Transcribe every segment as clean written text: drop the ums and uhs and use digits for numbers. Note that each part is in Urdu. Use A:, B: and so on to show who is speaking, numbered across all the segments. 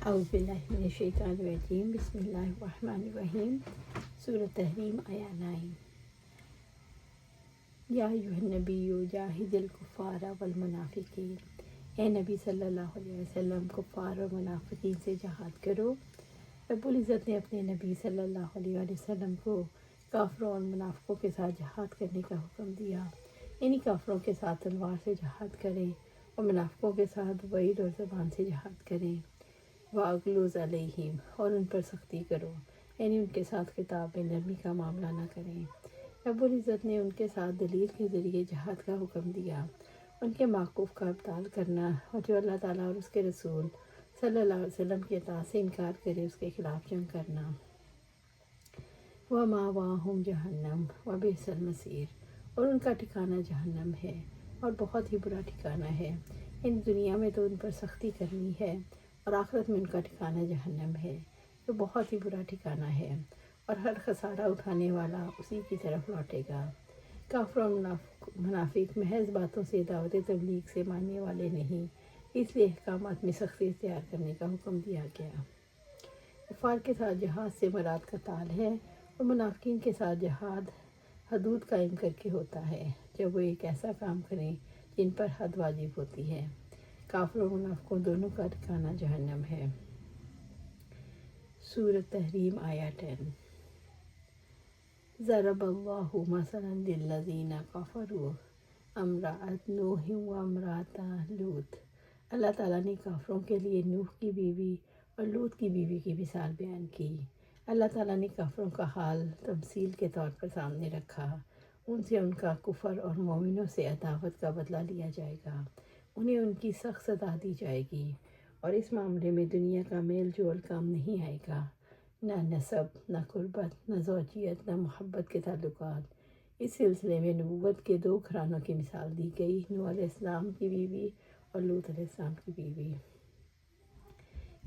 A: اعوذ باللہ من الشیطان الرجیم، بسم اللہ الرحمن الرحیم۔ سورۃ تحریم آیا 9۔ یا ایھا النبی جاہد الکفار والمنافقین، اے نبی صلی اللہ علیہ وسلم کفار اور منافقین سے جہاد کرو۔ رب العزت نے اپنے نبی صلی اللہ علیہ وسلم کو کافروں اور منافقوں کے ساتھ جہاد کرنے کا حکم دیا، یعنی کافروں کے ساتھ تلوار سے جہاد کریں اور منافقوں کے ساتھ وعید اور زبان سے جہاد کریں۔ وَاغْلُظْ عَلَيْهِمْ، اور ان پر سختی کرو، یعنی ان کے ساتھ خطاب میں نرمی کا معاملہ نہ کریں۔ رب العزت نے ان کے ساتھ دلیل کے ذریعے جہاد کا حکم دیا، ان کے موقف کا ابطال کرنا، اور جو اللہ تعالیٰ اور اس کے رسول صلی اللہ علیہ وسلم کی اطاعت سے انکار کرے اس کے خلاف جنگ کرنا۔ وَمَأْوَاهُمْ جَهَنَّمُ وَبِئْسَ الْمَصِيرُ، اور ان کا ٹھکانہ جہنم ہے اور بہت ہی برا ٹھکانہ ہے۔ ان دنیا میں تو ان پر سختی کرنی ہے اور آخرت میں ان کا ٹھکانہ جہنم ہے، جو بہت ہی برا ٹھکانہ ہے، اور ہر خسارہ اٹھانے والا اسی کی طرف لوٹے گا۔ کافر اور منافق محض باتوں سے دعوت تبلیغ سے ماننے والے نہیں، اس لیے احکامات میں سختی اختیار کرنے کا حکم دیا گیا۔ کفار کے ساتھ جہاد سے مراد قتال ہے، اور منافقین کے ساتھ جہاد حدود قائم کر کے ہوتا ہے، جب وہ ایک ایسا کام کریں جن پر حد واجب ہوتی ہے۔ کافر اور منافقوں دونوں کا ٹھکانہ جہنم ہے۔ سورۃ تحریم آیا 10۔ ضرب اللہ مثلا للذین کفروا امرأۃ نوح وامرأۃ لوط، اللہ تعالیٰ نے کافروں کے لیے نوح کی بیوی اور لوط کی بیوی کی مثال بیان کی۔ اللہ تعالیٰ نے کافروں کا حال تمثیل کے طور پر سامنے رکھا، ان سے ان کا کفر اور مومنوں سے عداوت کا بدلہ لیا جائے گا، انہیں ان کی سخت سزا دی جائے گی، اور اس معاملے میں دنیا کا میل جول کام نہیں آئے گا، نہ نسب، نہ قربت، نہ زوجیت، نہ محبت کے تعلقات۔ اس سلسلے میں نبوت کے 2 گھرانوں کی مثال دی گئی، نوح علیہ السلام کی بیوی اور لوط علیہ السلام کی بیوی۔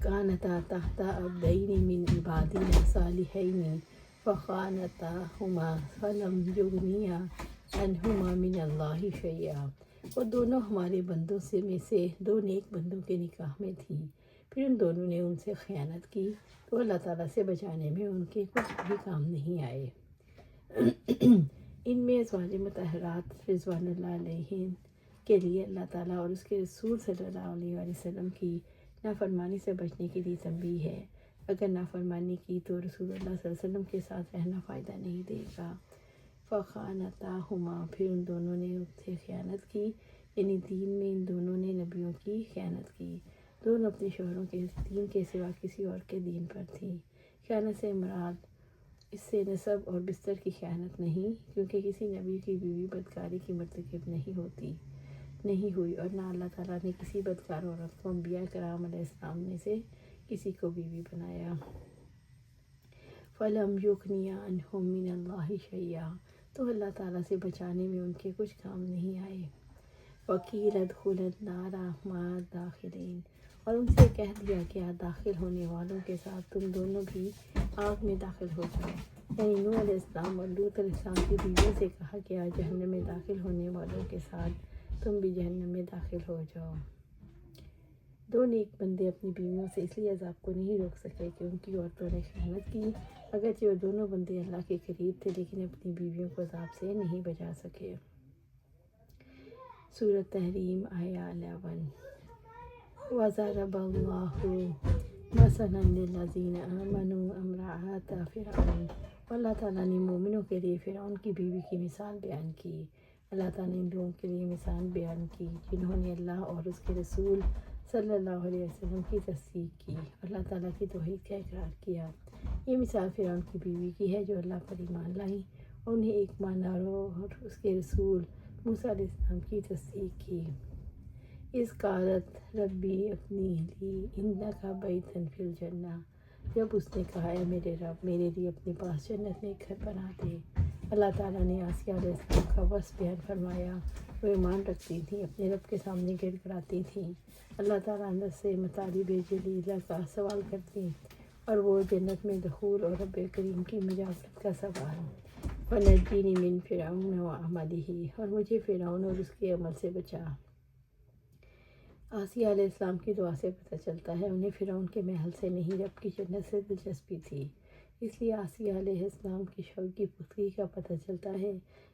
A: کانتا تحت عبدین من عبادنا صالحین فخانتاہما فلم یغنیا عنہما من اللہ شیئا، وہ دونوں ہمارے بندوں میں سے 2 نیک بندوں کے نکاح میں تھیں، پھر ان دونوں نے ان سے خیانت کی تو اللہ تعالیٰ سے بچانے میں ان کے کچھ بھی کام نہیں آئے۔ ان میں ازواج مطہرات رضوان اللہ علیہن کے لیے اللہ تعالیٰ اور اس کے رسول صلی اللہ علیہ وسلم کی نافرمانی سے بچنے کے لیے تنبیہ ہے۔ اگر نافرمانی کی تو رسول اللہ صلی اللہ علیہ وسلم کے ساتھ رہنا فائدہ نہیں دے گا۔ فخانتاہما، پھر ان دونوں نے ان سے خیانت کی، یعنی دین میں ان دونوں نے نبیوں کی خیانت کی، دونوں اپنے شوہروں کے دین کے سوا کسی اور کے دین پر تھیں۔ خیانت سے مراد اس سے نسب اور بستر کی خیانت نہیں، کیونکہ کسی نبی کی بیوی بدکاری کی مرتکب نہیں ہوئی، اور نہ اللہ تعالیٰ نے کسی بدکار عورت کو انبیاء کرام علیہ السلام میں سے کسی کو بیوی بنایا۔ فَلَمْ يُغْنِيَا عَنْهُم مِّنَ اللَّهِ شَيْئًا، تو اللہ تعالیٰ سے بچانے میں ان کے کچھ کام نہیں آئے۔ وَقِيلَ ادْخُلُوا النَّارَ مَعَ الدَّاخِلِينَ، اور ان سے کہہ دیا گیا داخل ہونے والوں کے ساتھ تم دونوں بھی آگ میں داخل ہو جاؤ، یعنی نوح علیہ السلام اور لوط علیہ السلام کی بیویوں سے کہا گیا جہنم میں داخل ہونے والوں کے ساتھ تم بھی جہنم میں داخل ہو جاؤ۔ 2 نیک بندے اپنی بیویوں سے اس لیے عذاب کو نہیں روک سکے کہ ان کی عورتوں نے خیانت کی، اگرچہ وہ دونوں بندے اللہ کے قریب تھے، لیکن اپنی بیویوں کو عذاب سے نہیں بچا سکے۔ سورۃ تحریم آیا 11۔ وَضَرَبَ اللَّهُ مَثَلًا لِلَّذِينَ آمَنُوا امْرَأَتَ فِرْعَوْنَ، اللہ تعالیٰ نے مومنوں کے لیے فرعون کی بیوی کی مثال بیان کی۔ اللہ تعالیٰ نے ان لوگوں کے لیے مثال بیان کی جنہوں نے اللہ اور اس کے رسول صلی اللہ علیہ وسلم کی تصدیق کی، اللہ تعالیٰ کی توحید کا اقرار کیا۔ یہ مثال فرعون کی بیوی کی ہے جو اللہ پر ایمان لائیں اور انہیں ایک مانا اور اس کے رسول موسیٰ علیہ السلام کی تصدیق کی۔ اذ قالت ربی ابنی لی عندک بیتا فی الجنہ، جب اس نے کہا اے میرے رب میرے لیے اپنے پاس جنت میں ایک گھر بنا دے۔ اللہ تعالیٰ نے آسیہ علیہ السلام کا وصف بیان فرمایا، وہ ایمان رکھتی تھیں، اپنے رب کے سامنے گڑ گڑاتی تھیں، اللہ تعالیٰ اندر سے مطالب جلیلہ کا سوال کرتی، اور وہ جنت میں دخول اور رب کریم کی مجاورت کا سوال۔ وَنَجِّنِي مِن فِرْعَوْنَ وَعَمَلِهِ، اور مجھے فرعون اور اس کے عمل سے بچا۔ آسیہ علیہ السلام کی دعا سے پتہ چلتا ہے انہیں فرعون کے محل سے نہیں رب کی جنت سے دلچسپی تھی، اس لیے آسیہ علیہ السلام کی شوق کی پختگی کا پتہ چلتا ہے،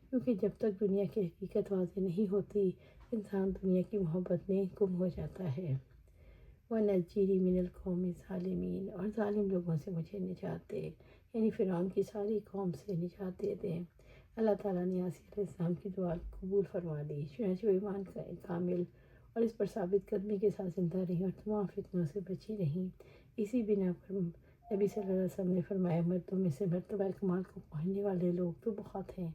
A: کیونکہ جب تک دنیا کی حقیقت واضح نہیں ہوتی انسان دنیا کی محبت میں گم ہو جاتا ہے۔ وَنَجِّنِي مِنَ الْقَوْمِ الظَّالِمِينَ، اور ظالم لوگوں سے مجھے نجات دے، یعنی فرعون کی ساری قوم سے نجات دے دیں۔ اللہ تعالیٰ نے آسیہ علیہ السلام کی دعا قبول فرما لی، چنانچہ وہ ایمان کامل اور اس پر ثابت قدمی کے ساتھ زندہ رہیں اور تمام فتنوں سے بچی رہیں۔ اسی بنا پر نبی صلی اللہ علیہ وسلم نے فرمایا، مردوں میں سے مرتبہ کمال کو پہنچنے والے لوگ تو بہت ہیں،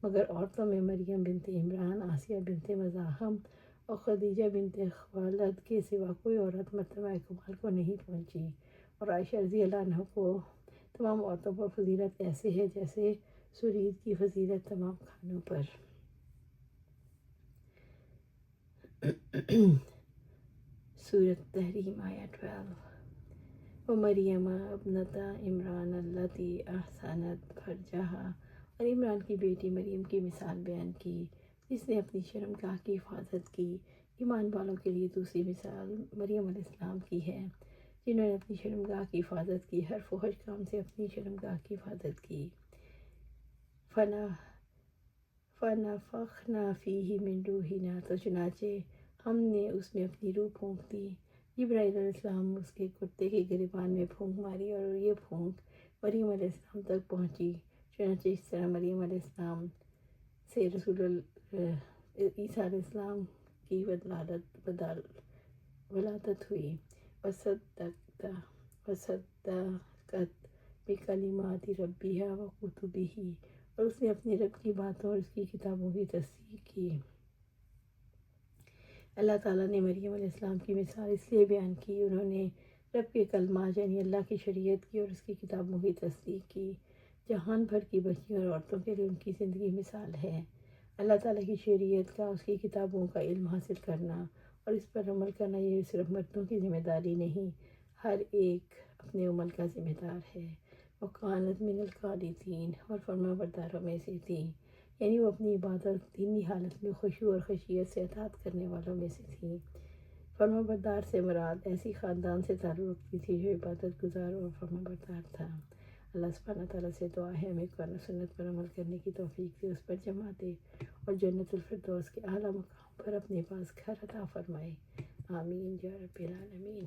A: مگر عورتوں میں مریم بنت عمران، آسیہ بنت مزاحم اور خدیجہ بنت خویلد کے سوا کوئی عورت مرتبہ کمال کو نہیں پہنچی، اور عائشہ رضی اللہ عنہ کو تمام عورتوں پر فضیلت ایسے ہے جیسے سرید کی فضیلت تمام کھانوں پر۔ سورۃ تحریم آیہ 12۔ وَمَرْیَمَ ابْنَتَ عمران اللتی احصنت فرجہا، اور عمران کی بیٹی مریم کی مثال بیان کی جس نے اپنی شرمگاہ کی حفاظت کی۔ ایمان والوں کے لیے دوسری مثال مریم علیہ السلام کی ہے جنہوں نے اپنی شرمگاہ کی حفاظت کی، ہر فحش کام سے اپنی شرمگاہ کی حفاظت کی۔ فَنَفَخْنَا فِیہِ مِن رُوحِنَا، تو چنانچہ ہم نے اس میں اپنی روح پھونک دی۔ جبرائیل علیہ السلام اس کے کرتے کے گریبان میں پھونک ماری اور یہ پھونک مریم علیہ السلام تک پہنچی، چنانچہ اس طرح مریم علیہ السلام سے عیسیٰ علیہ السلام کی ولادت ہوئی۔ وَصَدَّقَتْ بِکَلِمَاتِ رَبِّہَا وَکُتُبِہِ، اور اس نے اپنے رب کی باتوں اور اس کی کتابوں کی تصدیق کی۔ اللہ تعالیٰ نے مریم علیہ السلام کی مثال اس لیے بیان کی، انہوں نے رب کے کلمات یعنی اللہ کی شریعت کی اور اس کی کتابوں کی تصدیق کی۔ جہان بھر کی بچیوں اور عورتوں کے لیے ان کی زندگی مثال ہے۔ اللہ تعالیٰ کی شریعت کا، اس کی کتابوں کا علم حاصل کرنا اور اس پر عمل کرنا یہ صرف مردوں کی ذمہ داری نہیں، ہر ایک اپنے عمل کا ذمہ دار ہے۔ وَكَانَتْ مِنَ الْقَانِتِينَ، اور فرما برداروں میں سے تھی، یعنی وہ اپنی عبادت دینی حالت میں خشوع اور خشیت سے اطاعت کرنے والوں میں سے تھی۔ فرما بردار سے مراد ایسی خاندان سے تعلق رکھتی تھی جو عبادت گزار اور فرما بردار تھا۔ اللہ سبحانہ تعالیٰ سے دعا ہے ہمیں قرآن و سنت پر عمل کرنے کی توفیق دے، اس پر جمع دے اور جنت الفردوس کے اعلیٰ مقام پر اپنے پاس گھر عطا فرمائے، آمین یا رب العالمین۔